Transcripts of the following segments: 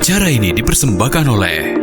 Acara ini dipersembahkan oleh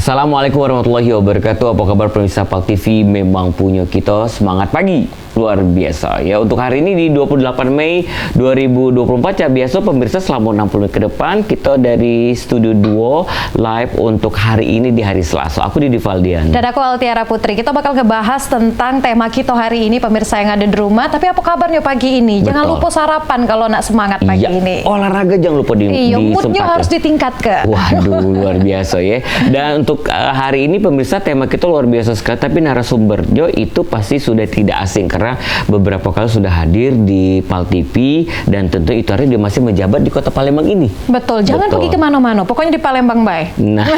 Assalamualaikum warahmatullahi wabarakatuh. Apa kabar pemirsa PAL TV? Memang punya kita semangat pagi luar biasa ya. Untuk hari ini di 28 Mei 2024 ya biasa pemirsa, selama 60 menit ke depan kita dari Studio Duo live untuk hari ini di hari Selasa. Aku Didi Valdian dan aku Altiara Putri. Kita bakal ngebahas tentang tema kita hari ini pemirsa yang ada di rumah. Tapi apa kabarnya pagi ini? Betul. Jangan lupa sarapan kalau nak semangat pagi ini. Olahraga jangan lupa moodnya harus ditingkatkan. Waduh, luar biasa ya. Dan untuk hari ini pemirsa tema kita luar biasa sekali. Tapi narasumbernya itu pasti sudah tidak asing karena beberapa kali sudah hadir di PAL TV dan tentu itu hari dia masih menjabat di Kota Palembang ini. Betul, jangan pergi kemana-mana, pokoknya di Palembang baik. Nah,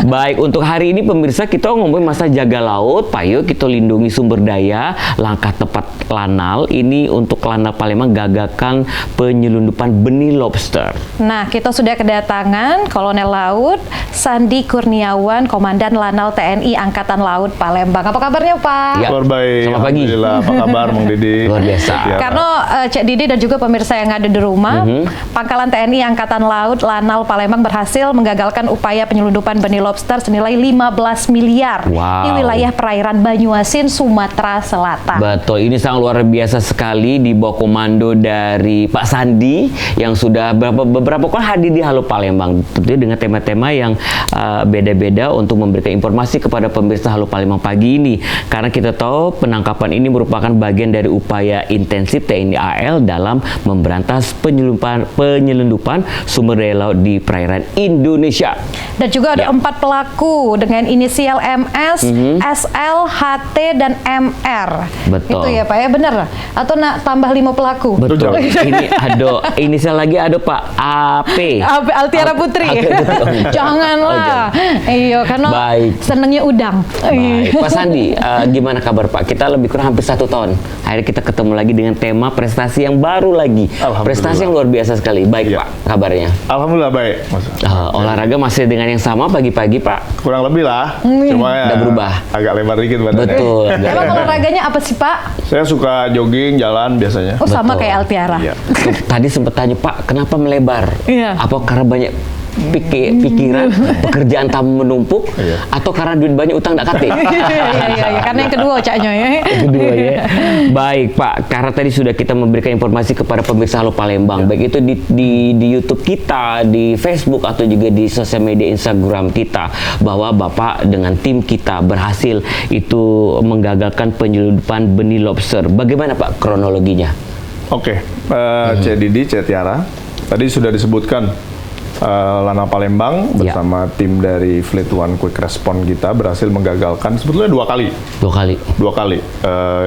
baik, untuk hari ini pemirsa kita ngomongin masa jaga laut, payo kita lindungi sumber daya, langkah tepat Lanal. Ini untuk Lanal Palembang gagakan penyelundupan benih lobster. Nah, kita sudah kedatangan Kolonel Laut Sandi Kurniawan, Komandan Lanal TNI Angkatan Laut Palembang. Apa kabarnya, Pak? Ya. Kabar baik. Selamat pagi. Alhamdulillah. Apa kabar, Mang Didi? Luar biasa. Ya. Karena Cek Didi dan juga pemirsa yang ada di rumah, Pangkalan TNI Angkatan Laut Lanal Palembang berhasil menggagalkan upaya penyelundupan benih lobster senilai 15 miliar di wilayah perairan Banyuasin, Sumatera Selatan. Betul, ini sangat luar biasa sekali di bawah komando dari Pak Sandi yang sudah beberapa kali hadir di Halo Palembang, tentunya dengan tema-tema yang beda-beda untuk memberikan informasi kepada pemirsa Halo Palembang pagi ini. Karena kita tahu penangkapan ini merupakan bagian dari upaya intensif TNI AL dalam memberantas penyelundupan sumber daya laut di perairan Indonesia. Dan juga ada 4 pelaku dengan inisial MS, SL, HT, dan MR. Betul. Itu ya Pak ya, benar? Atau nak tambah 5 pelaku? Betul. Ini ada inisial lagi, ada Pak AP. Altiara Putri. Janganlah. Iya, karena senengnya udang. Baik. Pak Sandi, gimana kabar Pak? Kita lebih kurang hampir 1 tahun. Akhirnya kita ketemu lagi dengan tema prestasi yang baru lagi. Prestasi yang luar biasa sekali. Baik Pak, kabarnya? Alhamdulillah baik. Olahraga masih dengan yang sama pagi-pagi Pak? Kurang lebih lah. Cuma ya udah berubah. Agak lebar dikit badannya. Betul. Emang olahraganya apa sih Pak? Saya suka jogging, jalan biasanya. Oh, sama kayak Altiara. Iya. Tadi sempat tanya Pak, kenapa melebar? Iya. Apa karena banyak pikiran, pekerjaan tamu menumpuk, atau karena duit banyak utang nggak kate? Iya, karena yang kedua caknya ya. Kedua ya. Baik Pak, karena tadi sudah kita memberikan informasi kepada pemirsa Halo Palembang, baik itu di YouTube kita, di Facebook atau juga di sosial media Instagram kita, bahwa Bapak dengan tim kita berhasil itu menggagalkan penyelundupan benih lobster. Bagaimana Pak kronologinya? Oke, Cek Didi, Cek Tiara, tadi sudah disebutkan Lanal Palembang bersama tim dari Fleet One Quick Response kita berhasil menggagalkan sebetulnya 2 kali. 2 kali.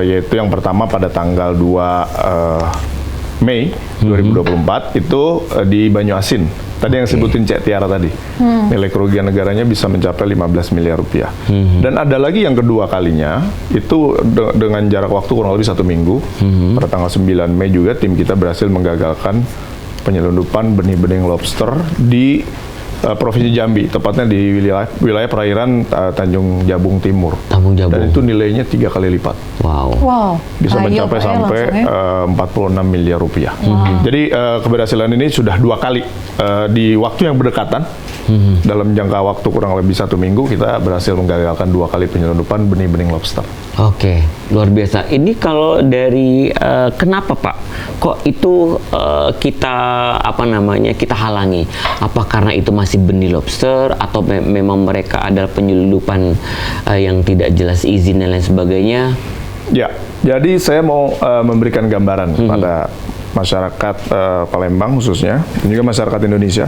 Yaitu yang pertama pada tanggal 2 Mei 2024 itu di Banyuasin. Tadi yang sebutin Cek Tiara tadi. Nilai kerugian negaranya bisa mencapai 15 miliar rupiah. Dan ada lagi yang kedua kalinya, itu dengan jarak waktu kurang lebih 1 minggu. Pada tanggal 9 Mei juga tim kita berhasil menggagalkan penyelundupan benih-benih lobster di Provinsi Jambi, tepatnya di wilayah perairan Tanjung Jabung Timur. Dan itu nilainya 3 kali lipat. Wow. Bisa mencapai sampai 46 miliar rupiah. Jadi keberhasilan ini sudah 2 kali di waktu yang berdekatan. Dalam jangka waktu kurang lebih 1 minggu kita berhasil menggagalkan 2 kali penyelundupan benih-benih lobster. Oke, luar biasa. Ini kalau dari kenapa Pak? Kok itu kita kita halangi? Apa karena itu masih benih lobster atau memang mereka adalah penyelundupan yang tidak jelas izin dan lain sebagainya? Ya, jadi saya mau memberikan gambaran pada masyarakat Palembang khususnya, dan juga masyarakat Indonesia,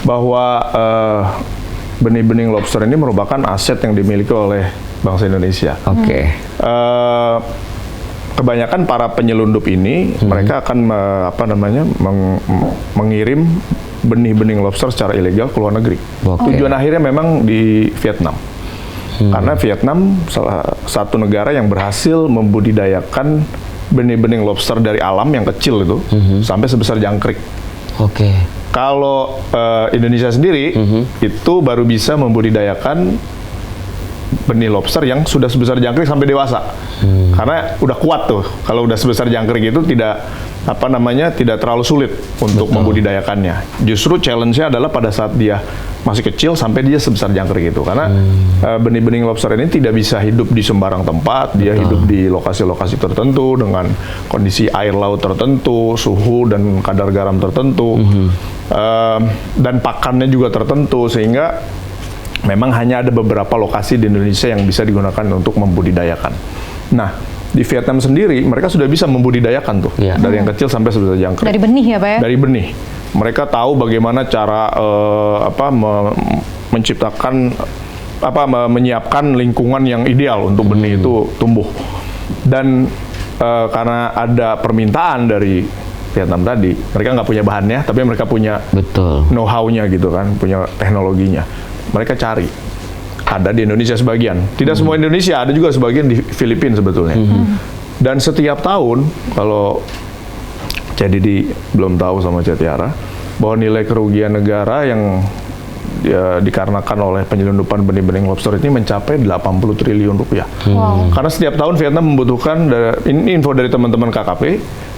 bahwa benih-benih lobster ini merupakan aset yang dimiliki oleh bangsa Indonesia. Oke. kebanyakan para penyelundup ini mereka akan mengirim benih-benih lobster secara ilegal ke luar negeri. Tujuan akhirnya memang di Vietnam. Karena Vietnam salah satu negara yang berhasil membudidayakan benih-benih lobster dari alam yang kecil itu sampai sebesar jangkrik. Kalau Indonesia sendiri itu baru bisa membudidayakan benih lobster yang sudah sebesar jangkrik sampai dewasa. Karena udah kuat tuh. Kalau udah sebesar jangkrik itu tidak tidak terlalu sulit untuk membudidayakannya. Justru challenge-nya adalah pada saat dia masih kecil sampai dia sebesar jangkrik itu. Karena benih-benih lobster ini tidak bisa hidup di sembarang tempat. Dia hidup di lokasi-lokasi tertentu dengan kondisi air laut tertentu, suhu dan kadar garam tertentu, dan pakannya juga tertentu, sehingga memang hanya ada beberapa lokasi di Indonesia yang bisa digunakan untuk membudidayakan. Nah, di Vietnam sendiri mereka sudah bisa membudidayakan tuh dari yang kecil sampai sebesar jangkrik. Dari benih ya Pak ya? Dari benih. Mereka tahu bagaimana cara menciptakan menyiapkan lingkungan yang ideal untuk benih itu tumbuh. Dan karena ada permintaan dari Vietnam tadi, mereka nggak punya bahannya, tapi mereka punya know-how-nya gitu kan, punya teknologinya. Mereka cari. Ada di Indonesia sebagian. Tidak semua Indonesia, ada juga sebagian di Filipina sebetulnya. Dan setiap tahun, kalau Didi belum tahu sama Tiara, bahwa nilai kerugian negara yang dikarenakan oleh penyelundupan benih-benih lobster ini mencapai 80 triliun rupiah. Karena setiap tahun Vietnam membutuhkan, ini info dari teman-teman KKP,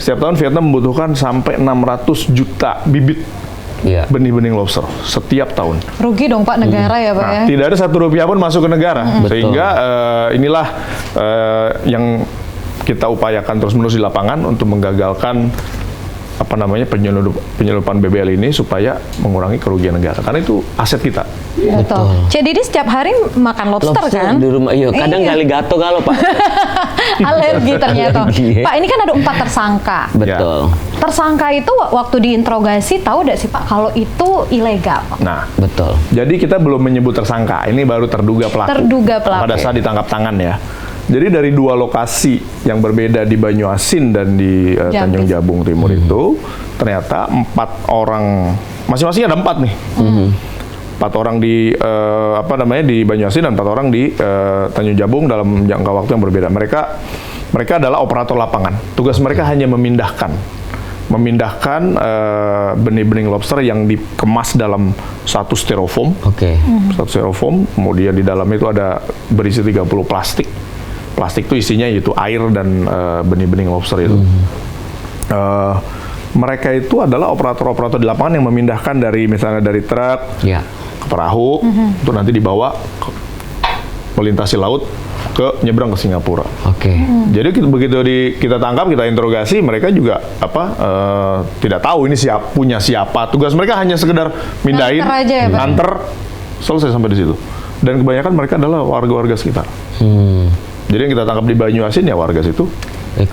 setiap tahun Vietnam membutuhkan sampai 600 juta bibit benih-benih lobster setiap tahun. Rugi dong Pak negara ya Pak ya? Tidak ada ₹1 pun masuk ke negara. Sehingga inilah yang kita upayakan terus-menerus di lapangan untuk menggagalkan penyelundupan BBL ini supaya mengurangi kerugian negara. Karena itu aset kita. Betul. Cik Didi setiap hari makan lobster kan? Di rumah, kadang gato kalau Pak. Alergi ternyata. Pak, ini kan ada 4 tersangka. Betul. Tersangka itu waktu diinterogasi tahu nggak sih Pak kalau itu ilegal? Nah, betul. Jadi kita belum menyebut tersangka. Ini baru terduga pelaku. Terduga pelaku. Pada saat ditangkap tangan ya. Jadi dari 2 lokasi yang berbeda di Banyuasin dan di Tanjung Jabung Timur itu ternyata 4 orang, masing-masing ada 4 nih. 4 orang di di Banyuasin dan 4 orang di Tanjung Jabung dalam jangka waktu yang berbeda. Mereka adalah operator lapangan. Tugas mereka hanya memindahkan benih-benih lobster yang dikemas dalam satu styrofoam. Satu styrofoam, kemudian di dalam itu ada berisi 30 plastik. Plastik itu isinya yaitu air dan benih-benih lobster itu. Mereka itu adalah operator-operator di lapangan yang memindahkan misalnya dari truk ke perahu, itu nanti dibawa melintasi laut ke nyebrang ke Singapura. Jadi begitu kita tangkap, kita interogasi, mereka juga tidak tahu ini punya siapa. Tugas mereka hanya sekedar mindahin, nganter, selesai sampai di situ. Dan kebanyakan mereka adalah warga-warga sekitar. Jadi yang kita tangkap di Banyuasin ya warga situ.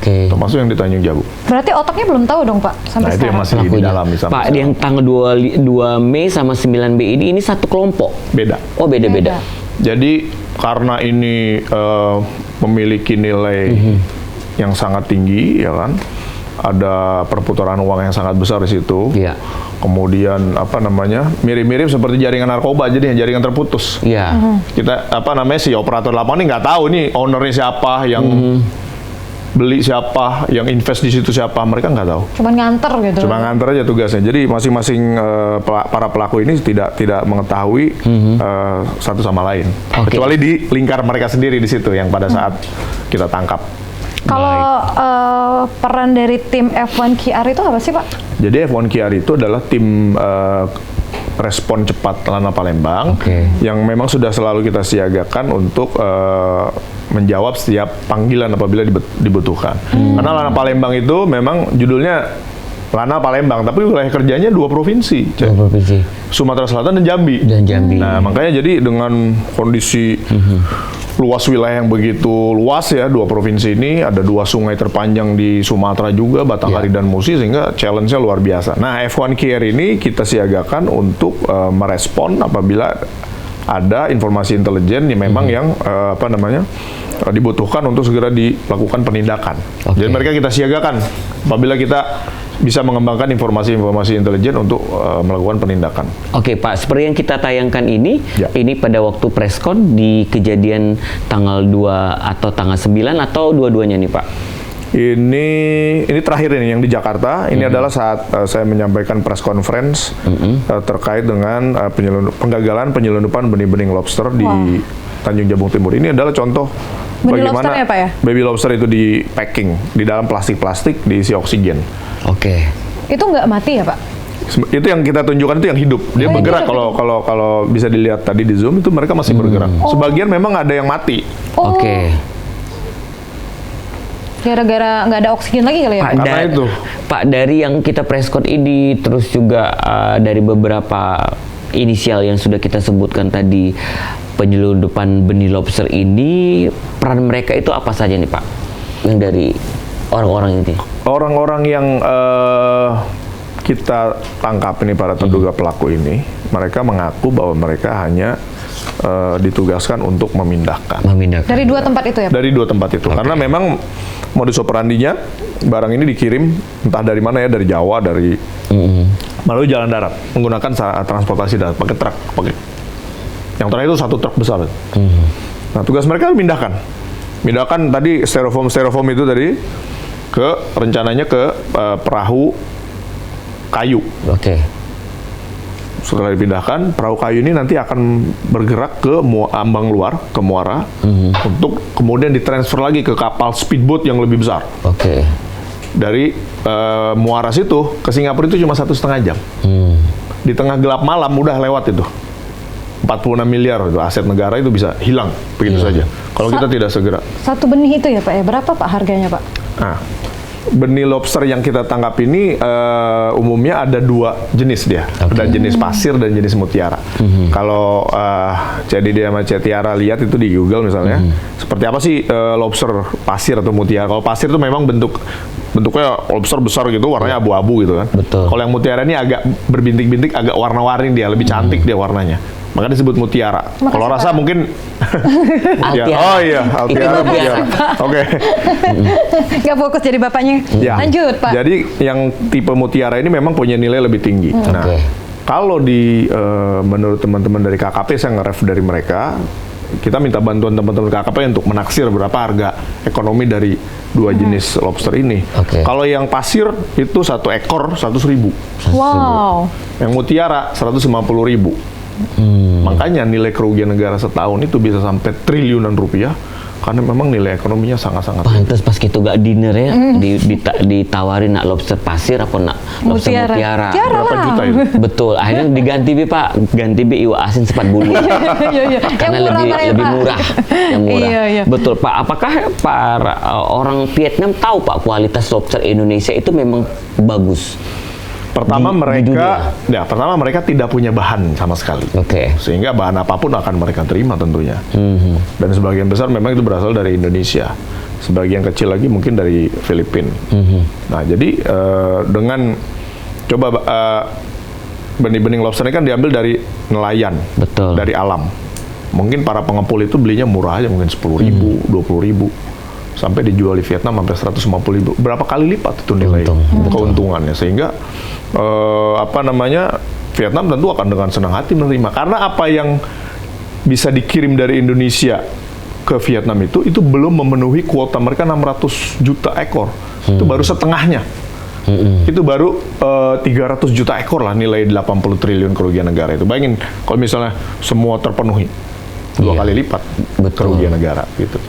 Termasuk yang di Tanjung Jabung. Berarti otaknya belum tahu dong Pak sampai sekarang. Itu yang masih di dalam. Pak, yang tanggal 2 Mei sama 9 Mei ini satu kelompok? Beda. Oh, beda-beda. Jadi karena ini memiliki nilai yang sangat tinggi, ya kan? Ada perputaran uang yang sangat besar di situ. Kemudian mirip-mirip seperti jaringan narkoba, jadi jaringan terputus. Kita si operator lapangan ini nggak tahu nih ownernya siapa, yang beli siapa, yang invest di situ siapa, mereka nggak tahu. Cuma nganter gitu. Cuma nganter aja tugasnya. Jadi masing-masing para pelaku ini tidak mengetahui satu sama lain, kecuali di lingkar mereka sendiri di situ yang pada saat kita tangkap. Kalau peran dari tim F1 QR itu apa sih Pak? Jadi F1 QR itu adalah tim respon cepat Lana Palembang yang memang sudah selalu kita siagakan untuk menjawab setiap panggilan apabila dibutuhkan. Karena Lana Palembang itu memang judulnya Lana Palembang, tapi wilayah kerjanya 2 provinsi. Sumatera Selatan dan Jambi. Nah, makanya jadi dengan kondisi luas wilayah yang begitu luas ya, 2 provinsi ini, ada 2 sungai terpanjang di Sumatera juga, Batanghari dan Musi, sehingga challenge-nya luar biasa. Nah, F1 Care ini kita siagakan untuk merespon apabila ada informasi intelijen yang memang yang dibutuhkan untuk segera dilakukan penindakan. Jadi mereka kita siagakan apabila kita bisa mengembangkan informasi-informasi intelijen untuk melakukan penindakan. Oke Pak, seperti yang kita tayangkan ini pada waktu preskon di kejadian tanggal 2 atau tanggal 9 atau dua-duanya nih Pak? Ini terakhir ini yang di Jakarta. Ini adalah saat saya menyampaikan press conference terkait dengan penggagalan penyelundupan benih-benih lobster di Tanjung Jabung Timur. Ini adalah contoh bagaimana ya, Pak, ya? baby lobster itu di packing di dalam plastik-plastik diisi oksigen. Oke. Itu nggak mati ya Pak? Itu yang kita tunjukkan itu yang hidup. Dia bergerak kalau bisa dilihat tadi di Zoom itu mereka masih bergerak. Sebagian memang ada yang mati. Oke. Gara-gara nggak ada oksigen lagi kali ya? Pak, karena itu. Pak, dari yang kita preskon ini, terus juga dari beberapa inisial yang sudah kita sebutkan tadi, penyelundupan benih lobster ini, peran mereka itu apa saja nih Pak? Yang dari orang-orang ini? Orang-orang yang kita tangkap ini, para terduga pelaku ini, mereka mengaku bahwa mereka hanya ditugaskan untuk memindahkan. Dari 2 tempat itu ya Pak? Dari 2 tempat itu. Karena memang modus operandinya, barang ini dikirim entah dari mana ya, dari Jawa, dari melalui jalan darat, menggunakan transportasi darat, pakai truk. Yang terakhir itu 1 truk besar. Nah, tugas mereka memindahkan tadi styrofoam itu tadi rencananya ke perahu kayu. Oke. Setelah dipindahkan, perahu kayu ini nanti akan bergerak ke ambang luar, ke muara, untuk kemudian ditransfer lagi ke kapal speedboat yang lebih besar. Oke. Dari muara situ ke Singapura itu cuma 1,5 jam. Di tengah gelap malam udah lewat itu. 46 miliar itu aset negara itu bisa hilang begitu saja. Kalau kita tidak segera. Satu benih itu ya Pak ya, berapa Pak harganya Pak? Nah, benih lobster yang kita tangkap ini umumnya ada 2 jenis dia. Ada jenis pasir dan jenis mutiara. Kalau Cedidi sama Cetiara lihat itu di Google misalnya, seperti apa sih lobster pasir atau mutiara? Kalau pasir itu memang bentuknya lobster besar gitu, warnanya abu-abu gitu kan. Betul. Kalau yang mutiara ini agak berbintik-bintik, agak warna-warni dia, lebih cantik dia warnanya. Maka disebut mutiara. Kalau rasa mungkin Altiara. Oh iya, Altiara mutiara. Oke. Nggak fokus jadi bapaknya. Ya. Lanjut Pak. Jadi yang tipe mutiara ini memang punya nilai lebih tinggi. Nah, kalau menurut teman-teman dari KKP, saya nge-ref dari mereka, kita minta bantuan teman-teman KKP untuk menaksir berapa harga ekonomi dari 2 jenis lobster ini. Kalau yang pasir itu 1 ekor 100.000. Wow. Yang mutiara 150.000. Makanya nilai kerugian negara setahun itu bisa sampai triliunan rupiah, karena memang nilai ekonominya sangat-sangat. Pantes pas gitu gak dinner ya, ditawarin nak lobster pasir apa nak lobster mutiara. Berapa juta itu? Betul, akhirnya diganti bi Pak, ganti bi iwa asin sepat bulu. Karena lebih murah, yang murah. Betul Pak. Apakah para orang Vietnam tahu Pak kualitas lobster Indonesia itu memang bagus? Pertama mereka tidak punya bahan sama sekali. Sehingga bahan apapun akan mereka terima tentunya. Dan sebagian besar memang itu berasal dari Indonesia. Sebagian kecil lagi mungkin dari Filipina. Nah, jadi dengan benih-benih lobster ini kan diambil dari nelayan, dari alam. Mungkin para pengepul itu belinya murah aja, mungkin 10.000, 20.000. Sampai dijual di Vietnam sampai 150.000. Berapa kali lipat itu nilai keuntungannya, sehga Vietnam tentu akan dengan senang hati menerima, karena apa yang bisa dikirim dari Indonesia ke Vietnam itu belum memenuhi kuota mereka 600 juta ekor. Itu baru setengahnya. Itu baru 300 juta ekor lah nilai 80 triliun kerugian negara itu. Bayangin kalau misalnya semua terpenuhi, 2 kali lipat kerugian negara gitu.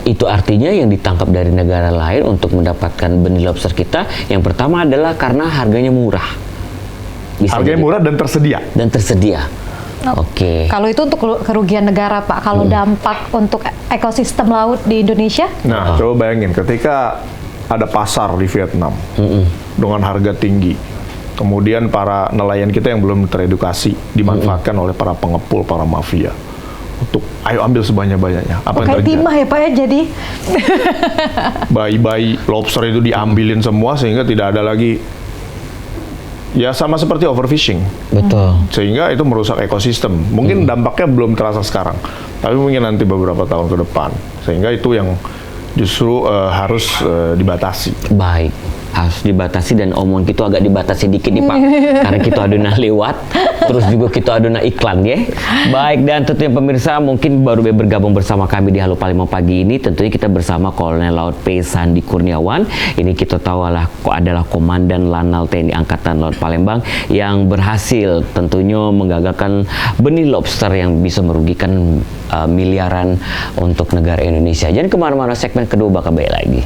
Itu artinya yang ditangkap dari negara lain untuk mendapatkan benih lobster kita, yang pertama adalah karena harganya murah. Harganya murah dan tersedia. Kalau itu untuk kerugian negara Pak, kalau dampak untuk ekosistem laut di Indonesia? Nah, coba bayangin ketika ada pasar di Vietnam dengan harga tinggi, kemudian para nelayan kita yang belum teredukasi dimanfaatkan oleh para pengepul, para mafia untuk ayo ambil sebanyak-banyaknya. Apa yang terjadi? Timah ya Pak ya, jadi bayi-bayi lobster itu diambilin semua sehingga tidak ada lagi ya sama seperti overfishing. Betul. Sehingga itu merusak ekosistem. Mungkin dampaknya belum terasa sekarang, tapi mungkin nanti beberapa tahun ke depan. Sehingga itu yang justru harus dibatasi. Baik, harus dibatasi dan omong kita agak dibatasi dikit nih Pak, karena kita aduna lewat, terus juga kita aduna iklan ya. Baik, dan tentunya pemirsa mungkin baru bergabung bersama kami di Halo Palembang pagi ini, tentunya kita bersama Kolonel Laut P. Sandi Kurniawan. Ini kita tahu adalah Komandan Lanal TNI Angkatan Laut Palembang yang berhasil tentunya menggagalkan benih lobster yang bisa merugikan miliaran untuk negara Indonesia. Jangan kemana-mana, segmen kedua bakal baik lagi.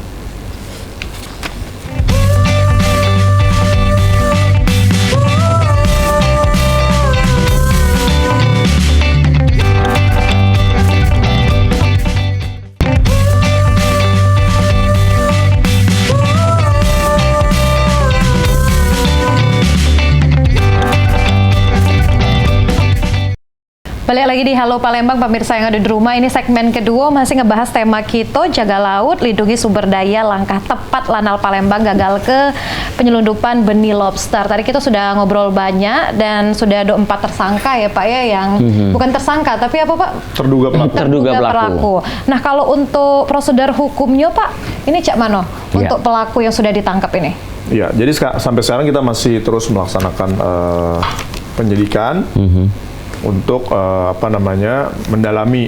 Balik lagi di Halo Palembang, pemirsa yang ada di rumah. Ini segmen kedua masih ngebahas tema kita, jaga laut, lindungi sumber daya, langkah tepat Lanal Palembang gagal ke penyelundupan benih lobster. Tadi kita sudah ngobrol banyak dan sudah ada 4 tersangka ya Pak ya, yang bukan tersangka tapi apa Pak? Terduga pelaku. Terduga pelaku. Nah kalau untuk prosedur hukumnya Pak, ini cak mano untuk pelaku yang sudah ditangkap ini? Ya, jadi sampai sekarang kita masih terus melaksanakan penyidikan. Untuk mendalami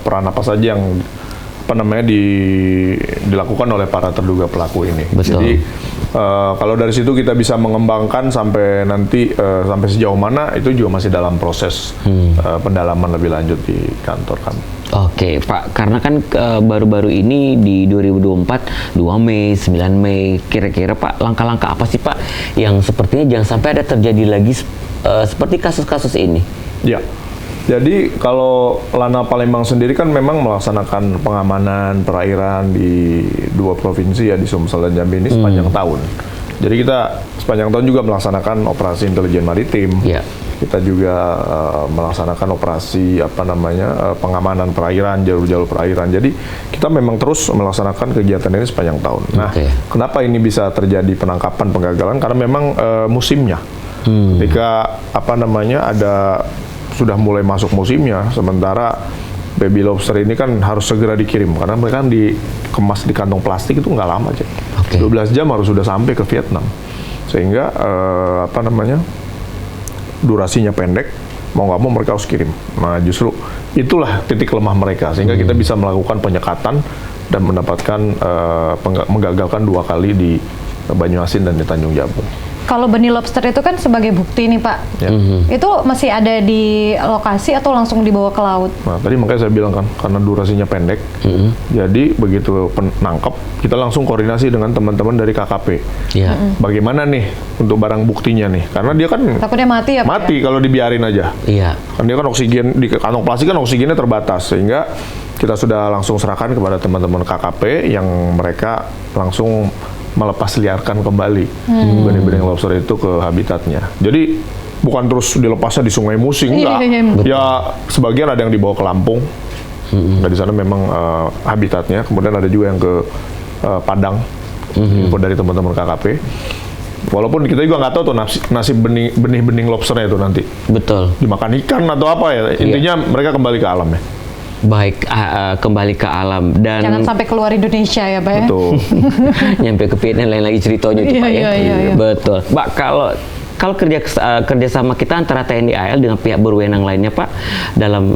peran apa saja yang dilakukan oleh para terduga pelaku ini. Betul. Jadi kalau dari situ kita bisa mengembangkan sampai nanti sampai sejauh mana itu juga masih dalam proses pendalaman lebih lanjut di kantor kami. Oke Pak, karena kan baru-baru ini di 2024, 2 Mei, 9 Mei, kira-kira Pak langkah-langkah apa sih Pak yang sepertinya jangan sampai ada terjadi lagi seperti kasus-kasus ini? Ya, jadi kalau Lanal Palembang sendiri kan memang melaksanakan pengamanan perairan di 2 provinsi ya, di Sumsel dan Jambi ini sepanjang tahun. Jadi kita sepanjang tahun juga melaksanakan operasi intelijen maritim. Ya. Kita juga melaksanakan operasi pengamanan perairan, jalur-jalur perairan. Jadi kita memang terus melaksanakan kegiatan ini sepanjang tahun. Nah, kenapa ini bisa terjadi penangkapan, penggagalan? Karena memang musimnya. Ketika sudah mulai masuk musimnya, sementara baby lobster ini kan harus segera dikirim karena mereka kan dikemas di kantong plastik itu nggak lama aja. 12 jam harus sudah sampai ke Vietnam, sehingga durasinya pendek, mau nggak mau mereka harus kirim. Nah justru itulah titik lemah mereka, sehingga kita bisa melakukan penyekatan dan mendapatkan menggagalkan 2 kali di Banyuasin dan di Tanjung Jabung. Kalau benih lobster itu kan sebagai bukti nih Pak, itu masih ada di lokasi atau langsung dibawa ke laut? Nah tadi makanya saya bilang kan, karena durasinya pendek, jadi begitu nangkep, kita langsung koordinasi dengan teman-teman dari KKP. Bagaimana nih untuk barang buktinya nih? Karena dia kan takutnya mati ya Pak? Mati kalau dibiarin aja. Kan dia kan oksigen, di kantong plastik kan oksigennya terbatas, sehingga kita sudah langsung serahkan kepada teman-teman KKP yang mereka langsung melepas liarkan kembali benih-benih lobster itu ke habitatnya. Jadi bukan terus dilepasnya di Sungai Musi, enggak. Ya sebagian ada yang dibawa ke Lampung. Nah di sana memang habitatnya. Kemudian ada juga yang ke Padang. Info dari teman-teman KKP. Walaupun kita juga nggak tahu tuh nasib benih-benih lobsternya itu nanti. Betul. Dimakan ikan atau apa ya. Intinya mereka kembali ke alam ya. Baik, kembali ke alam dan jangan sampai keluar Indonesia ya Pak ya. Betul. Nyampe ke Vietnam lain lagi ceritanya itu Pak ya. Betul. Pak, kalau kerjasama kita antara TNI AL dengan pihak berwenang lainnya Pak dalam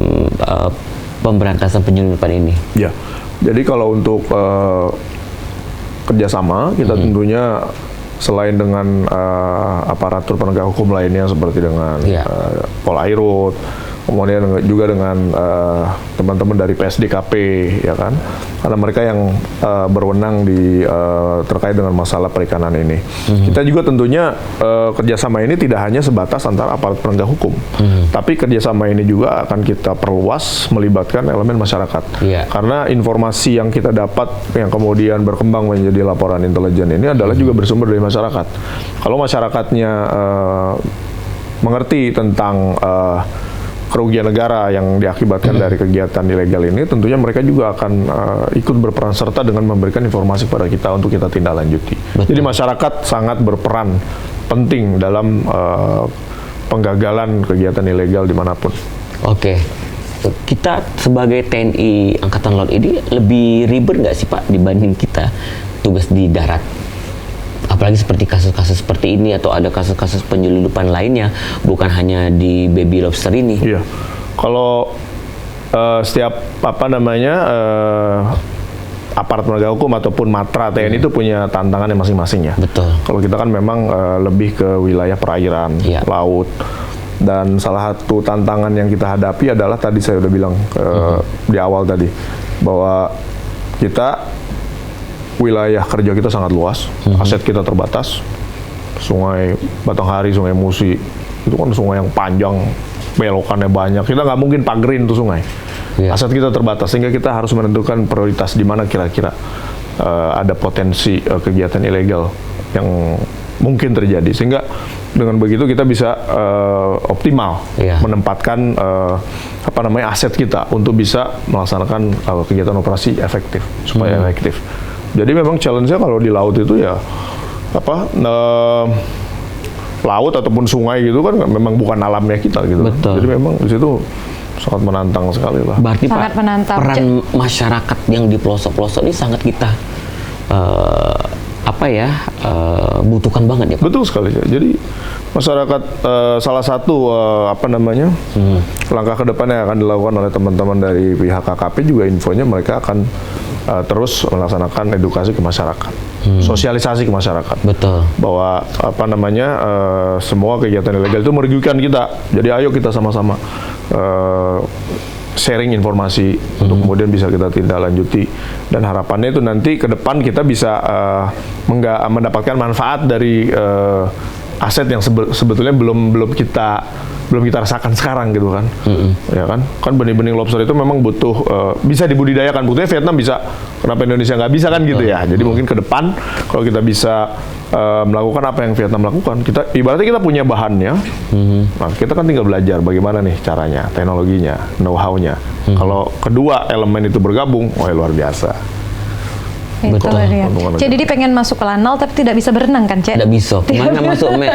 pemberantasan penyelundupan ini. Ya. Jadi kalau untuk kerjasama kita tentunya selain dengan aparatur penegak hukum lainnya seperti dengan Polairut, kemudian juga dengan teman-teman dari PSDKP, ya kan, karena mereka yang berwenang terkait dengan masalah perikanan ini. Kita juga tentunya kerjasama ini tidak hanya sebatas antara aparat penegak hukum, tapi kerjasama ini juga akan kita perluas melibatkan elemen masyarakat. Karena informasi yang kita dapat yang kemudian berkembang menjadi laporan intelijen ini adalah juga bersumber dari masyarakat. Kalau masyarakatnya mengerti tentang kerugian negara yang diakibatkan dari kegiatan ilegal ini, tentunya mereka juga akan ikut berperan serta dengan memberikan informasi kepada kita untuk kita tindak lanjuti. Jadi masyarakat sangat berperan penting dalam penggagalan kegiatan ilegal dimanapun. Oke. Kita sebagai TNI Angkatan Laut ini lebih ribet nggak sih Pak dibanding kita tugas di darat? Apalagi seperti kasus-kasus seperti ini atau ada kasus-kasus penyelundupan lainnya, bukan hanya di baby lobster ini. Iya. Kalau setiap aparat penegak hukum ataupun matra TNI itu punya tantangannya masing-masing ya. Betul. Kalau kita kan memang lebih ke wilayah perairan, laut. Dan salah satu tantangan yang kita hadapi adalah tadi saya udah bilang di awal tadi bahwa kita wilayah kerja kita sangat luas, aset kita terbatas. Sungai Batanghari, Sungai Musi itu kan sungai yang panjang, belokannya banyak. Kita nggak mungkin pagerin tuh sungai. Aset kita terbatas sehingga kita harus menentukan prioritas di mana kira-kira ada potensi kegiatan ilegal yang mungkin terjadi, sehingga dengan begitu kita bisa optimal menempatkan aset kita untuk bisa melaksanakan kegiatan operasi efektif supaya efektif. Jadi memang challenge-nya kalau di laut itu ya laut ataupun sungai gitu kan memang bukan alamnya kita gitu. Betul. Jadi memang di situ sangat menantang sekali lah. Berarti sangat Pak, menantang. peran masyarakat yang di pelosok-pelosok ini sangat kita butuhkan banget ya Pak? Betul sekali ya. Jadi masyarakat salah satu langkah ke depan yang akan dilakukan oleh teman-teman dari pihak KKP juga infonya mereka akan terus melaksanakan edukasi ke masyarakat, sosialisasi ke masyarakat. Betul. Bahwa semua kegiatan ilegal itu merugikan kita. Jadi ayo kita sama-sama sharing informasi untuk kemudian bisa kita tindak lanjuti, dan harapannya itu nanti ke depan kita bisa mendapatkan manfaat dari aset yang sebetulnya belum kita rasakan sekarang gitu kan. Ya kan benih-benih lobster itu memang butuh bisa dibudidayakan. Buktinya Vietnam bisa, kenapa Indonesia nggak bisa kan gitu ya. Jadi mungkin ke depan kalau kita bisa melakukan apa yang Vietnam lakukan, ibaratnya kita punya bahannya. Nah, kita kan tinggal belajar bagaimana nih caranya, teknologinya, know-how-nya. Kalau kedua elemen itu bergabung, wah luar biasa. Betul. Jadi dia pengen masuk ke lanal tapi tidak bisa berenang kan, Cek? Tidak bisa. Kemana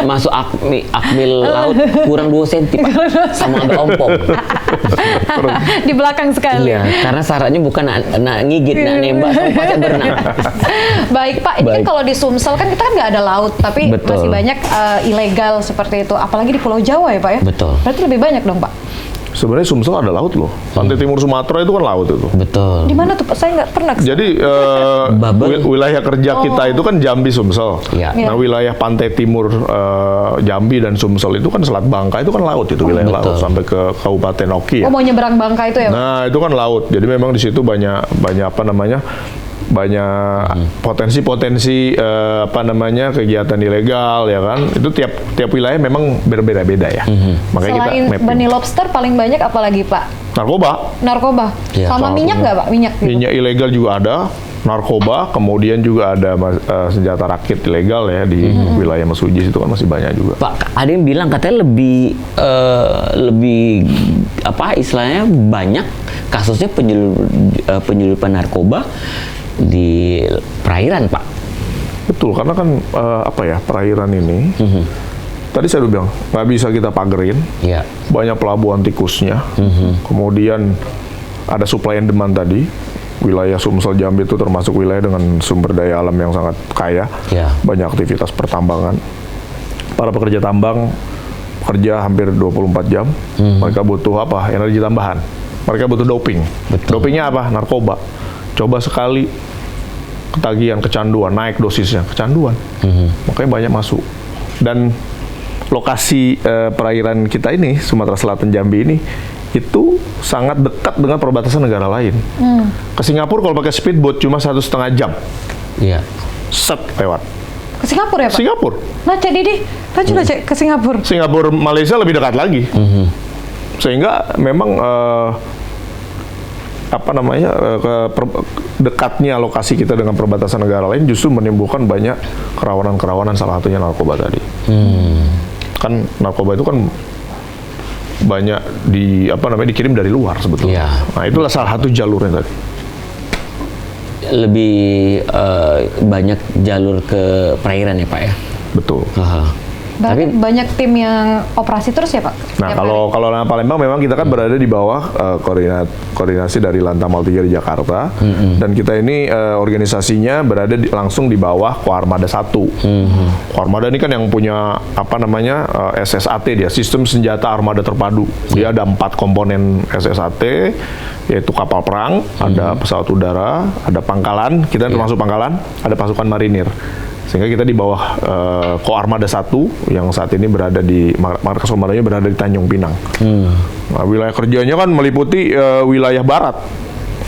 masuk akmil laut kurang 2 cm Pak. Sama ada ompong. Di belakang sekali. Iya, karena syaratnya bukan nak ngigit, nak nembak, sama pakai berenang. Baik Pak, ini kan kalau di Sumsel kan kita kan nggak ada laut, tapi masih banyak ilegal seperti itu. Apalagi di Pulau Jawa ya Pak ya? Betul. Berarti lebih banyak dong Pak? Sebenarnya Sumsel ada laut loh. Pantai Timur Sumatera itu kan laut itu. Betul. Di mana tuh Pak? Saya nggak pernah kesana. Jadi wilayah kerja kita itu kan Jambi Sumsel. Ya. Nah wilayah pantai timur Jambi dan Sumsel itu kan Selat Bangka itu kan laut itu wilayah laut sampai ke Kabupaten Oki. Oh mau nyeberang Bangka itu ya Pak? Nah itu kan laut. Jadi memang di situ banyak potensi-potensi kegiatan ilegal ya kan. Itu tiap wilayah memang berbeda-beda ya. Makanya selain kita benih lobster paling banyak apa lagi Pak? Narkoba. Ya. Sama minyak nggak Pak? Minyak gitu. Minyak ilegal juga ada, narkoba, kemudian juga ada senjata rakit ilegal ya di wilayah Mesujis itu kan masih banyak juga. Pak, ada yang bilang katanya lebih istilahnya banyak kasusnya penyelundupan narkoba di perairan Pak. Betul, karena kan perairan ini tadi saya udah bilang nggak bisa kita pagerin. Ya. Banyak pelabuhan tikusnya. Kemudian ada supply and demand tadi. Wilayah Sumsel Jambi itu termasuk wilayah dengan sumber daya alam yang sangat kaya. Ya. Banyak aktivitas pertambangan. Para pekerja tambang kerja hampir 24 jam. Mereka butuh energi tambahan. Mereka butuh doping. Betul. Dopingnya apa? Narkoba. Coba sekali ketagihan, kecanduan, naik dosisnya, kecanduan. Makanya banyak masuk. Dan lokasi perairan kita ini, Sumatera Selatan Jambi ini, itu sangat dekat dengan perbatasan negara lain. Ke Singapura kalau pakai speedboat cuma 1,5 jam. Iya. Set lewat. Ke Singapura ya Pak? Singapura. Nah Cek Didi, kan sudah Cek ke Singapura. Singapura, Malaysia lebih dekat lagi. Sehingga memang dekatnya lokasi kita dengan perbatasan negara lain justru menimbulkan banyak kerawanan-kerawanan, salah satunya narkoba tadi. Kan narkoba itu kan banyak dikirim dari luar sebetulnya. Nah itulah salah satu jalurnya tadi. Lebih banyak jalur ke perairan ya Pak ya? Betul. Berarti banyak tim yang operasi terus ya Pak? Nah, kalau Lanal Palembang memang kita kan berada di bawah koordinasi dari Lantamal 3 di Jakarta, dan kita ini organisasinya berada langsung di bawah Koarmada 1. Koarmada ini kan yang punya SSAT, dia Sistem Senjata Armada Terpadu. Dia ada 4 komponen SSAT, yaitu kapal perang, ada pesawat udara, ada pangkalan, kita termasuk pangkalan, ada pasukan marinir. Sehingga kita di bawah Koarmada 1 yang saat ini berada di markas komandonya berada di Tanjung Pinang. Nah, wilayah kerjanya kan meliputi wilayah barat.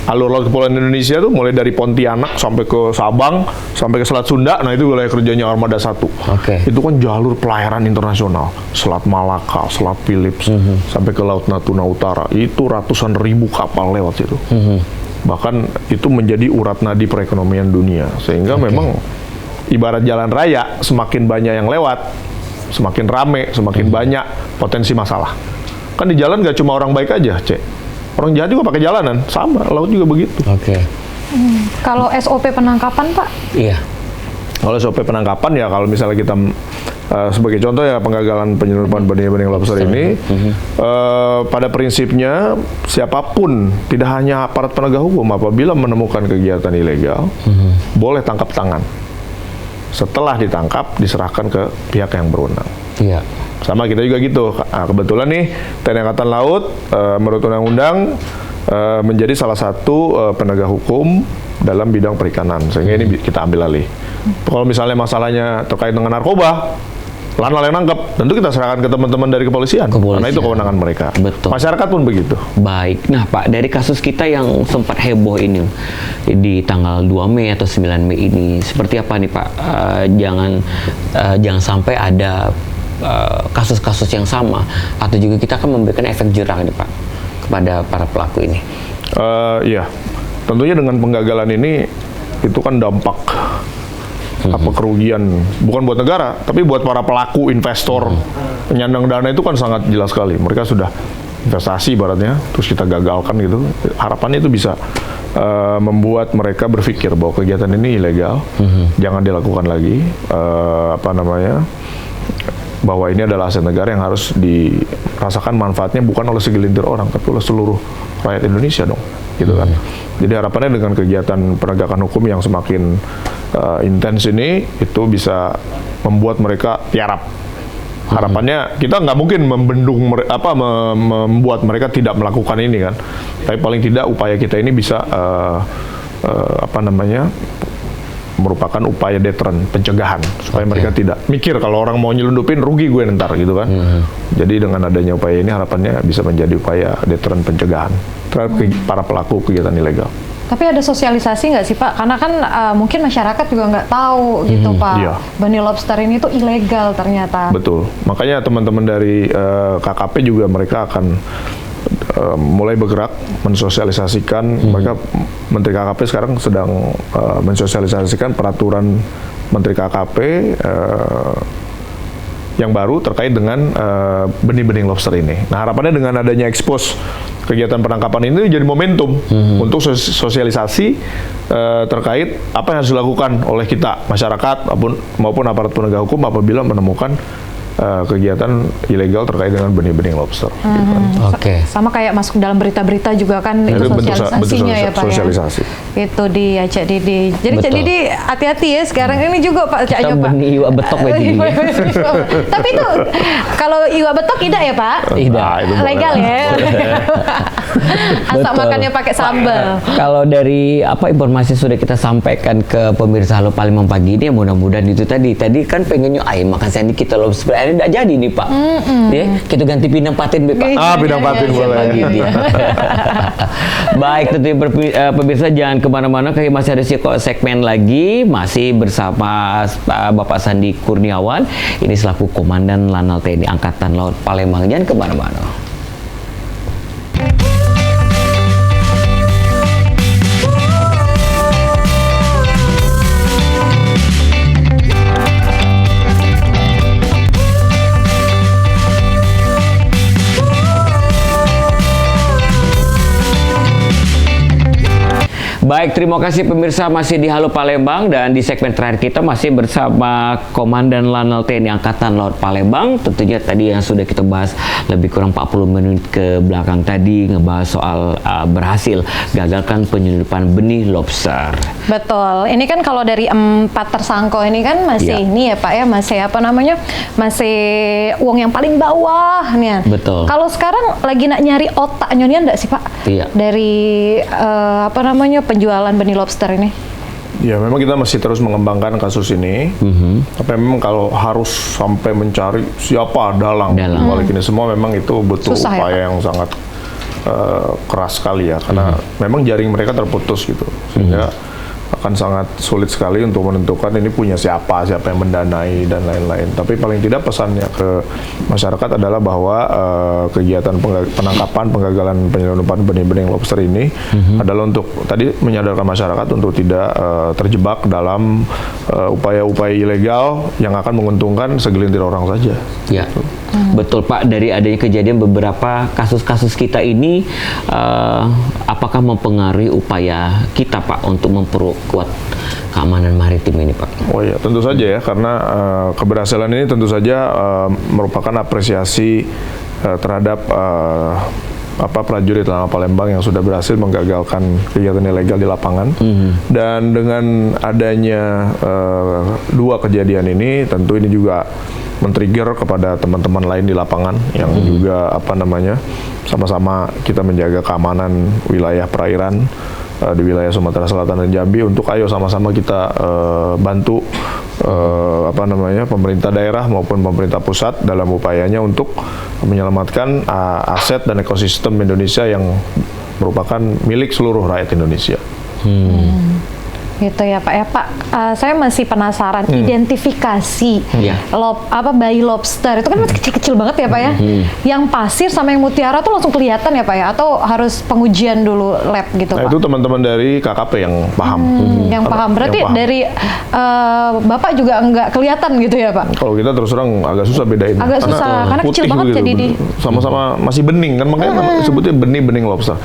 Alur laut kepulauan Indonesia tuh mulai dari Pontianak sampai ke Sabang, sampai ke Selat Sunda. Nah, itu wilayah kerjanya Armada 1. Itu kan jalur pelayaran internasional. Selat Malaka, Selat Philips, sampai ke Laut Natuna Utara. Itu ratusan ribu kapal lewat situ. Bahkan itu menjadi urat nadi perekonomian dunia. Sehingga memang ibarat jalan raya, semakin banyak yang lewat, semakin rame, semakin banyak potensi masalah. Kan di jalan gak cuma orang baik aja, orang jahat juga pakai jalanan, sama, laut juga begitu. Kalau SOP penangkapan, Pak? Iya. Kalau SOP penangkapan ya, kalau misalnya kita sebagai contoh ya penggagalan penyelundupan benih-benih lobster ini, pada prinsipnya siapapun, tidak hanya aparat penegak hukum, apabila menemukan kegiatan ilegal, boleh tangkap tangan. Setelah ditangkap, diserahkan ke pihak yang berwenang. Iya. Sama kita juga gitu. Nah, kebetulan nih TNI Angkatan Laut menurut undang-undang menjadi salah satu penegak hukum dalam bidang perikanan. Sehingga ini kita ambil alih. Kalau misalnya masalahnya terkait dengan narkoba, Lanal yang nangkep, tentu kita serahkan ke teman-teman dari kepolisian. Karena itu kewenangan mereka. Betul. Masyarakat pun begitu. Baik. Nah, Pak, dari kasus kita yang sempat heboh ini di tanggal 2 Mei atau 9 Mei ini, seperti apa nih, Pak? Jangan sampai ada kasus-kasus yang sama, atau juga kita akan memberikan efek jerah nih, Pak, kepada para pelaku ini. Iya. Tentunya dengan penggagalan ini itu kan dampak kerugian bukan buat negara, tapi buat para pelaku investor penyandang dana itu kan sangat jelas sekali. Mereka sudah investasi ibaratnya, terus kita gagalkan gitu. Harapannya itu bisa membuat mereka berpikir bahwa kegiatan ini ilegal, jangan dilakukan lagi. Bahwa ini adalah aset negara yang harus dirasakan manfaatnya bukan oleh segelintir orang, tapi oleh seluruh rakyat Indonesia dong, gitu kan. Jadi harapannya dengan kegiatan penegakan hukum yang semakin intens ini, itu bisa membuat mereka tiarap. Harapannya kita nggak mungkin membuat mereka tidak melakukan ini kan, tapi paling tidak upaya kita ini bisa merupakan upaya deteren, pencegahan, supaya mereka tidak mikir kalau orang mau nyelundupin rugi gue ntar gitu kan. Jadi dengan adanya upaya ini harapannya bisa menjadi upaya deteren pencegahan terhadap para pelaku kegiatan ilegal. Tapi ada sosialisasi nggak sih, Pak? Karena kan mungkin masyarakat juga nggak tahu gitu, Pak. Iya. Benih lobster ini tuh ilegal ternyata. Betul. Makanya teman-teman dari KKP juga mereka akan mulai bergerak mensosialisasikan. Mereka Menteri KKP sekarang sedang mensosialisasikan peraturan Menteri KKP yang baru terkait dengan benih-benih lobster ini. Nah, harapannya dengan adanya expose kegiatan penangkapan ini jadi momentum untuk sosialisasi terkait apa yang harus dilakukan oleh kita, masyarakat maupun aparat penegak hukum apabila menemukan kegiatan ilegal terkait dengan benih-benih lobster. Gitu kan. Sama kayak masuk dalam berita-berita juga kan itu sosialisasinya ya Pak sosialisasi. Ya. Itu di Cak Didi. Jadi Cak Didi hati-hati ya sekarang ini juga Pak Cak Ayo Pak. Benih iwa betok begini. Tapi itu kalau iwa betok tidak ya Pak? Tidak. Legal ya. Asal makannya pakai sambal. Kalau dari informasi sudah kita sampaikan ke pemirsa Halo Palembang pagi ini, ya mudah-mudahan itu tadi kan pengennya makan sandi kita lobster. Ini tidak jadi nih Pak. Ya, kita ganti pinang patin Pak. Pinang patin boleh. Baik, tentunya pemirsa jangan kemana-mana, kayak masih ada segmen lagi, masih bersama Bapak Sandi Kurniawan, ini selaku Komandan Lanal TNI Angkatan Laut Palembang. Jangan kemana-mana. Baik, terima kasih pemirsa, masih di Halo Palembang dan di segmen terakhir kita masih bersama Komandan Lanal TNI Angkatan Laut Palembang. Tentunya tadi yang sudah kita bahas lebih kurang 40 menit ke belakang tadi ngebahas soal berhasil gagalkan penyelundupan benih lobster. Betul. Ini kan kalau dari 4 tersangka ini kan masih ini ya Pak ya, masih apa namanya? Masih uang yang paling bawah nih. Betul. Kalau sekarang lagi nak nyari otaknya nih enggak sih Pak? Iya. Dari apa namanya? Penjualan benih lobster ini. Ya, memang kita masih terus mengembangkan kasus ini. Tapi memang kalau harus sampai mencari siapa dalang balik ini semua, memang itu butuh Susah, upaya yang sangat keras sekali ya, karena memang jaring mereka terputus gitu, sehingga akan sangat sulit sekali untuk menentukan ini punya siapa yang mendanai dan lain-lain. Tapi paling tidak pesannya ke masyarakat adalah bahwa kegiatan penangkapan, penggagalan penyelundupan benih-benih lobster ini adalah untuk tadi menyadarkan masyarakat untuk tidak terjebak dalam upaya-upaya ilegal yang akan menguntungkan segelintir orang saja. Ya, betul Pak. Dari adanya kejadian beberapa kasus-kasus kita ini, apakah mempengaruhi upaya kita Pak untuk memperkuat keamanan maritim ini Pak? Oh ya, tentu saja ya, karena keberhasilan ini tentu saja merupakan apresiasi terhadap prajurit Lanal Palembang yang sudah berhasil menggagalkan kegiatan ilegal di lapangan. Dan dengan adanya 2 kejadian ini, tentu ini juga men-trigger kepada teman-teman lain di lapangan yang juga sama-sama kita menjaga keamanan wilayah perairan di wilayah Sumatera Selatan dan Jambi, untuk ayo sama-sama kita bantu pemerintah daerah maupun pemerintah pusat dalam upayanya untuk menyelamatkan aset dan ekosistem Indonesia yang merupakan milik seluruh rakyat Indonesia. Gitu ya Pak ya Pak. Saya masih penasaran identifikasi bayi lobster itu kan masih kecil-kecil banget ya Pak ya. Yang pasir sama yang mutiara tuh langsung kelihatan ya Pak ya, atau harus pengujian dulu lab gitu Pak? Itu teman-teman dari KKP yang paham. Yang paham. Berarti dari Bapak juga nggak kelihatan gitu ya Pak? Kalau kita terus terang agak susah bedain. Agak susah karena kecil banget gitu, jadi sama-sama masih bening kan, makanya sebutnya benih-bening lobster.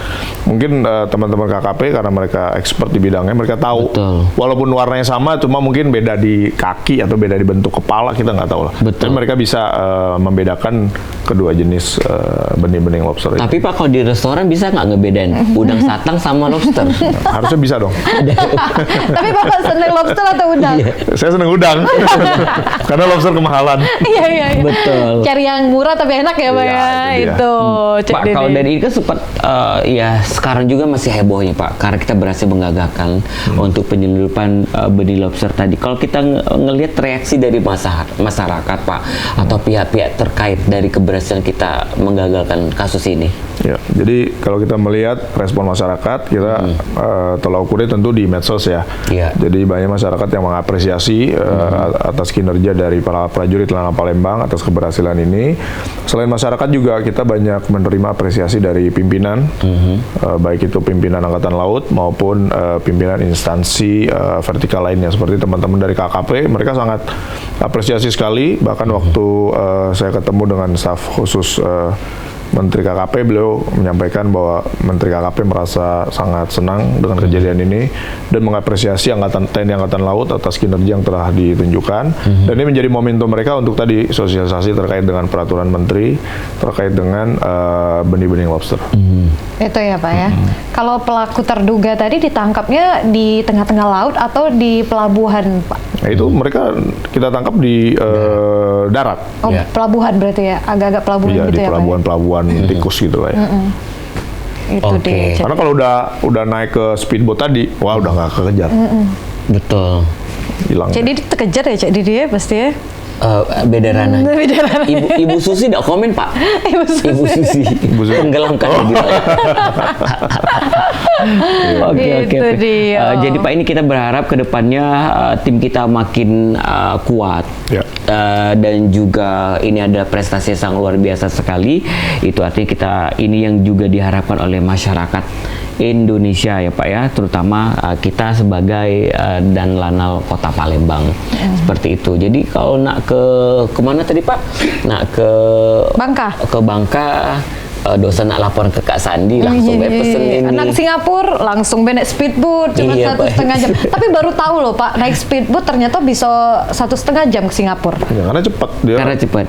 Mungkin teman-teman KKP karena mereka expert di bidangnya, mereka tahu. Walaupun warnanya sama, cuma mungkin beda di kaki atau beda di bentuk kepala, kita nggak tahu lah. Tapi mereka bisa membedakan kedua jenis benih-benih lobster itu. Tapi Pak, kalau di restoran bisa nggak ngebedain udang satang sama lobster? Harusnya bisa dong. Tapi Bapak seneng lobster atau udang? Saya seneng udang. Karena lobster kemahalan. Iya. Betul. Cari yang murah tapi enak ya Pak ya. Itu. Pak, kalau dari ini kan sempat ya sekarang juga masih hebohnya Pak, karena kita berhasil menggagalkan untuk penyelundupan benih lobster tadi. Kalau kita ngelihat reaksi dari masyarakat Pak, atau pihak-pihak terkait dari keberhasilan kita menggagalkan kasus ini. Ya, jadi kalau kita melihat respon masyarakat, kita tolak ukurnya tentu di medsos ya. Jadi banyak masyarakat yang mengapresiasi atas kinerja dari para prajurit Lanal Palembang atas keberhasilan ini. Selain masyarakat juga kita banyak menerima apresiasi dari pimpinan, baik itu pimpinan Angkatan Laut maupun pimpinan instansi vertikal lainnya seperti teman-teman dari KKP. Mereka sangat apresiasi sekali. Bahkan waktu saya ketemu dengan staf khusus Menteri KKP, beliau menyampaikan bahwa Menteri KKP merasa sangat senang dengan kejadian ini dan mengapresiasi TNI Angkatan Laut atas kinerja yang telah ditunjukkan. Dan ini menjadi momentum mereka untuk tadi sosialisasi terkait dengan peraturan Menteri terkait dengan benih-benih lobster. Itu ya Pak ya. Kalau pelaku terduga tadi ditangkapnya di tengah-tengah laut atau di pelabuhan Pak? Nah, itu mereka kita tangkap di darat. Oh, pelabuhan berarti ya, agak-agak pelabuhan gitu ya Pak? Iya, di pelabuhan-pelabuhan tikus gitu lah ya. Itu deh. Karena kalau udah naik ke speedboat tadi, wah udah nggak kekejar. Betul. Hilang. Jadi dikejar ya Cak Didi ya pasti ya? Beda ranah. Ibu Susi tidak komen Pak. Ibu Susi tenggelamkan gitu. Oke. Jadi Pak, ini kita berharap kedepannya tim kita makin kuat. Dan juga ini ada prestasi yang sangat luar biasa sekali. Itu artinya kita ini yang juga diharapkan oleh masyarakat Indonesia ya Pak ya, terutama kita sebagai dan Lanal Kota Palembang seperti itu. Jadi kalau nak ke kemana tadi Pak? Nak ke Bangka. Ke Bangka. dosen nak laporan ke Kak Sandi langsung pesen ini. Anak Singapura langsung naik speedboat cuma Iya, 1,5 jam. Tapi baru tahu loh Pak, naik speedboat ternyata bisa 1,5 jam ke Singapura. Ya, karena cepat dia. Karena cepat.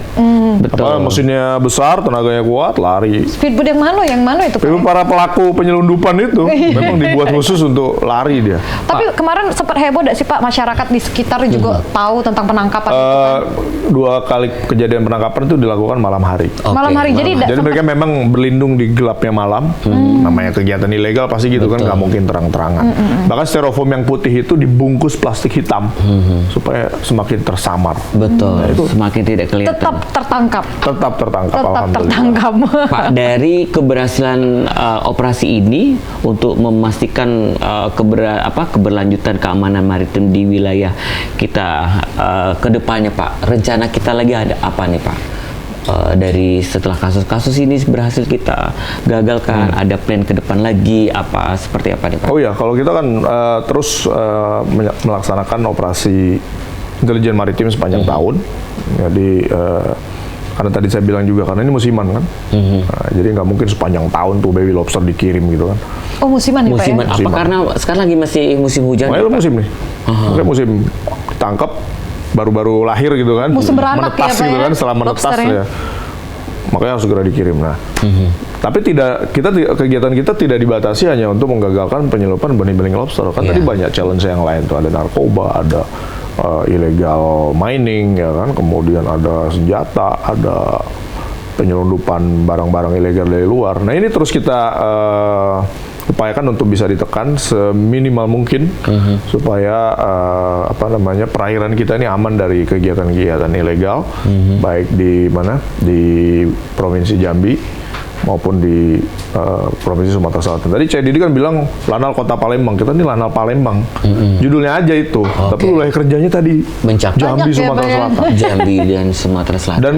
Betul. Apa, mesinnya besar, tenaganya kuat, lari. Speedboat yang mana? Yang mana itu Pak? Itu para pelaku penyelundupan itu memang dibuat khusus untuk lari dia. Tapi kemarin sempat heboh nggak sih Pak, masyarakat di sekitar juga tahu tentang penangkapan itu kan? 2 kali kejadian penangkapan itu dilakukan malam hari. Oke, Malam hari, jadi nggak Jadi mereka memang berlindung di gelapnya malam. Namanya kegiatan ilegal pasti gitu kan, nggak mungkin terang-terangan. Bahkan styrofoam yang putih itu dibungkus plastik hitam supaya semakin tersamar. Betul. Semakin tidak kelihatan. tetap tertangkap. Tetap tertangkap. Tetap alhamdulillah. tertangkap. Pak, dari keberhasilan operasi ini untuk memastikan keberlanjutan keamanan maritim di wilayah kita ke depannya, Pak. Rencana kita lagi ada apa nih, Pak? Dari setelah kasus-kasus ini berhasil kita gagalkan, ada plan ke depan lagi seperti apa nih, Pak? Oh iya, kalau kita kan terus melaksanakan operasi intelijen maritim sepanjang tahun. Jadi karena tadi saya bilang juga karena ini musiman kan, jadi nggak mungkin sepanjang tahun tuh baby lobster dikirim gitu kan. Oh musiman nih Pak ya? Musiman apa? Musiman. Karena sekarang lagi masih musim hujan. Makanya musim nih, makanya musim ditangkap baru-baru lahir gitu kan, Musim beranak menetas ya, Pak, gitu ya? kan, setelah menetas Lobsternya. ya. Makanya harus segera dikirim. Nah, tapi kegiatan kita tidak dibatasi hanya untuk menggagalkan penyelundupan benih-benih lobster. Kan tadi banyak challenge yang lain tuh, ada narkoba, ada illegal mining ya kan, kemudian ada senjata, ada penyelundupan barang-barang ilegal dari luar. Nah ini terus kita upayakan untuk bisa ditekan seminimal mungkin supaya perairan kita ini aman dari kegiatan-kegiatan ilegal, baik di provinsi Jambi maupun di provinsi Sumatera Selatan. Tadi Cik Didi kan bilang Lanal Kota Palembang, kita ini Lanal Palembang, judulnya aja itu, tapi wilayah kerjanya tadi Mencakup Jambi, Banyak ya, Sumatera Pak, ya? Selatan. Jambi dan Sumatera Selatan. Dan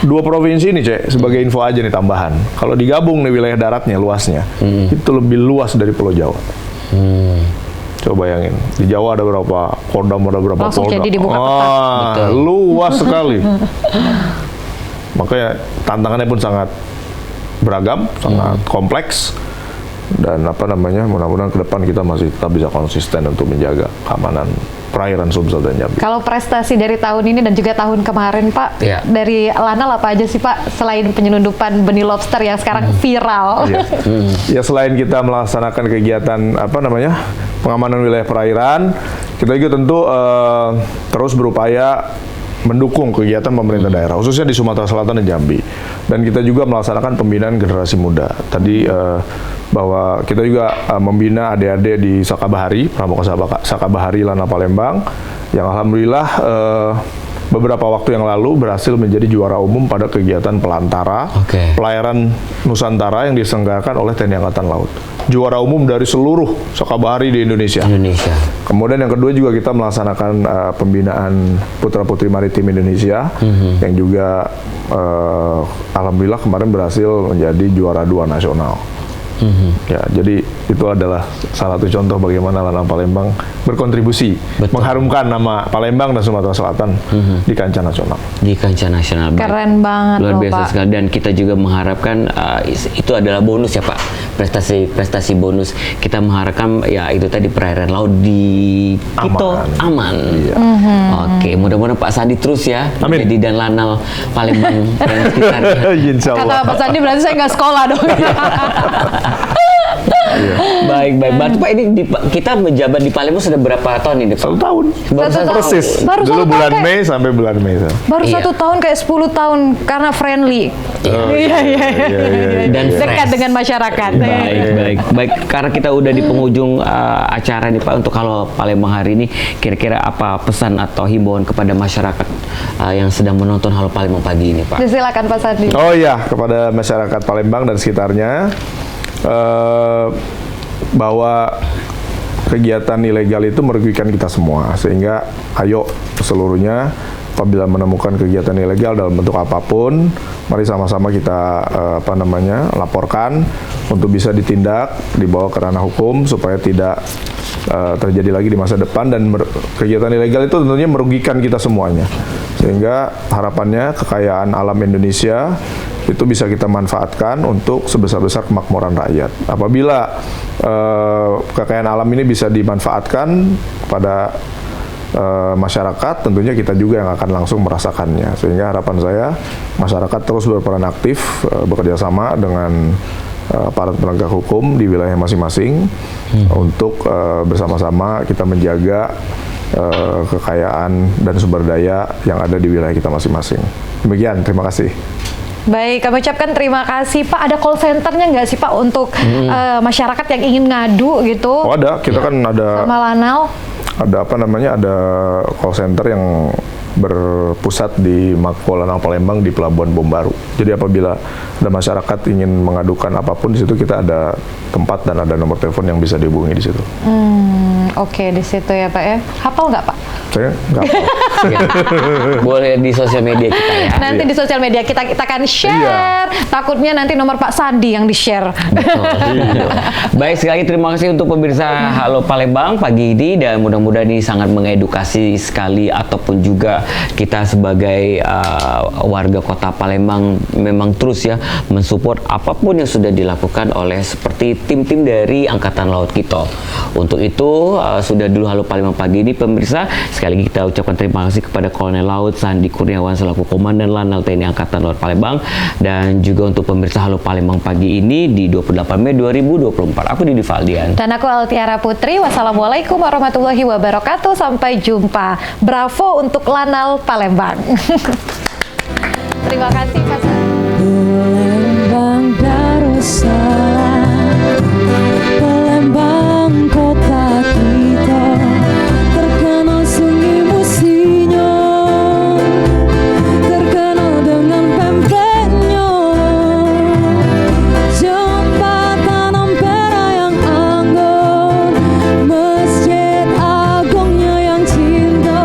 2 provinsi ini, Cek, sebagai info aja nih tambahan. Kalau digabung nih wilayah daratnya, luasnya, itu lebih luas dari Pulau Jawa. Coba bayangin, di Jawa ada berapa Kodam, ada berapa Langsung Polda. jadi dibuka peta. Luas sekali. Makanya tantangannya pun sangat beragam, sangat kompleks. Dan mudah-mudahan ke depan kita masih tetap bisa konsisten untuk menjaga keamanan perairan Sumsel dan Jambi. Kalau prestasi dari tahun ini dan juga tahun kemarin Pak, dari Lanal apa aja sih Pak selain penyelundupan benih lobster yang sekarang viral? Ya selain kita melaksanakan kegiatan pengamanan wilayah perairan, kita juga tentu terus berupaya mendukung kegiatan pemerintah daerah, khususnya di Sumatera Selatan dan Jambi. Dan kita juga melaksanakan pembinaan generasi muda. Tadi bahwa kita juga membina adik-adik di Sakabahari, Pramuka Sakabahari Lanal Palembang, yang alhamdulillah beberapa waktu yang lalu berhasil menjadi juara umum pada kegiatan pelantara pelayaran Nusantara yang diselenggarakan oleh TNI Angkatan Laut. Juara umum dari seluruh Sakabahari di Indonesia. Kemudian yang kedua juga kita melaksanakan pembinaan putra-putri maritim Indonesia yang juga alhamdulillah kemarin berhasil menjadi juara 2 nasional. Ya, jadi itu adalah salah satu contoh bagaimana Lanal Palembang berkontribusi mengharumkan nama Palembang dan Sumatera Selatan di kancah nasional. Di kancah nasional. Keren banget luar loh, biasa Pak. sekali, dan kita juga mengharapkan itu adalah bonus ya Pak, prestasi bonus. Kita mengharapkan ya itu tadi perairan laut di kita aman. Iya. Oke, mudah-mudahan Pak Sandi terus ya Amin. jadi dan Lanal Palembang dan sekitarnya. Insya Allah. Kata Pak Sandi berarti saya nggak sekolah dong. Baik. Berarti Pak ini kita menjabat di Palembang sudah berapa tahun ini Pak? 1 tahun. Baru Satu tahun. Persis. Baru Dulu 1 bulan tahun Mei sampai bulan Mei. Baru Iya. 1 tahun kayak 10 tahun karena friendly. Iya. Dan Dekat fresh. dengan masyarakat. Baik. Karena kita udah di penghujung acara nih Pak, untuk kalau Palembang hari ini, kira-kira apa pesan atau himbauan kepada masyarakat yang sedang menonton Halo Palembang pagi ini Pak? Silakan Pak Sandi. Oh iya, kepada masyarakat Palembang dan sekitarnya, bahwa kegiatan ilegal itu merugikan kita semua, sehingga ayo seluruhnya apabila menemukan kegiatan ilegal dalam bentuk apapun, mari sama-sama kita laporkan untuk bisa ditindak, dibawa ke ranah hukum supaya tidak terjadi lagi di masa depan, dan kegiatan ilegal itu tentunya merugikan kita semuanya. Sehingga harapannya kekayaan alam Indonesia itu bisa kita manfaatkan untuk sebesar-besar kemakmuran rakyat. Apabila kekayaan alam ini bisa dimanfaatkan pada masyarakat, tentunya kita juga yang akan langsung merasakannya. Sehingga harapan saya masyarakat terus berperan aktif, bekerja sama dengan aparat penegak hukum di wilayah masing-masing untuk bersama-sama kita menjaga kekayaan dan sumber daya yang ada di wilayah kita masing-masing. Demikian, terima kasih. Baik, kami ucapkan terima kasih Pak. Ada call centernya nggak sih Pak untuk masyarakat yang ingin ngadu gitu? Oh ada, kita kan ada sama Lanal. Ada ada call center yang berpusat di Mako Lanal Palembang di Pelabuhan Bom Baru. Jadi apabila ada masyarakat ingin mengadukan apapun, di situ kita ada tempat dan ada nomor telepon yang bisa dihubungi di situ. Oke, di situ ya Pak ya. Hafal nggak Pak? Saya nggak hafal. Boleh di sosial media kita ya. Nanti di sosial media kita akan share. Takutnya nanti nomor Pak Sandi yang di-share. Betul. Baik, sekali lagi terima kasih untuk pemirsa Halo Palembang pagi ini, dan mudah-mudahan ini sangat mengedukasi sekali, ataupun juga kita sebagai warga kota Palembang memang terus ya mensupport apapun yang sudah dilakukan oleh seperti tim-tim dari Angkatan Laut kita. Untuk itu sudah dulu Halo Palembang pagi ini pemirsa. Sekali lagi kita ucapkan terima kasih kepada Kolonel Laut Sandi Kurniawan selaku Komandan Lanal TNI Angkatan Laut Palembang, dan juga untuk pemirsa Halo Palembang pagi ini di 28 Mei 2024. Aku Didi Valdian. Dan aku Altiara Putri. Wassalamualaikum warahmatullahi wabarakatuh. Sampai jumpa. Bravo untuk Lanal Palembang. Terima kasih Mas. Palembang Darussalam, Palembang kota kita, terkenal sunyi musinya, terkenal dengan pempeknya, jembatan Ampera yang anggun, masjid agungnya yang cinta.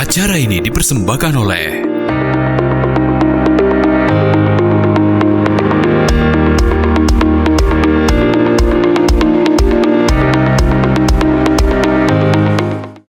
Acara ini dipersembahkan oleh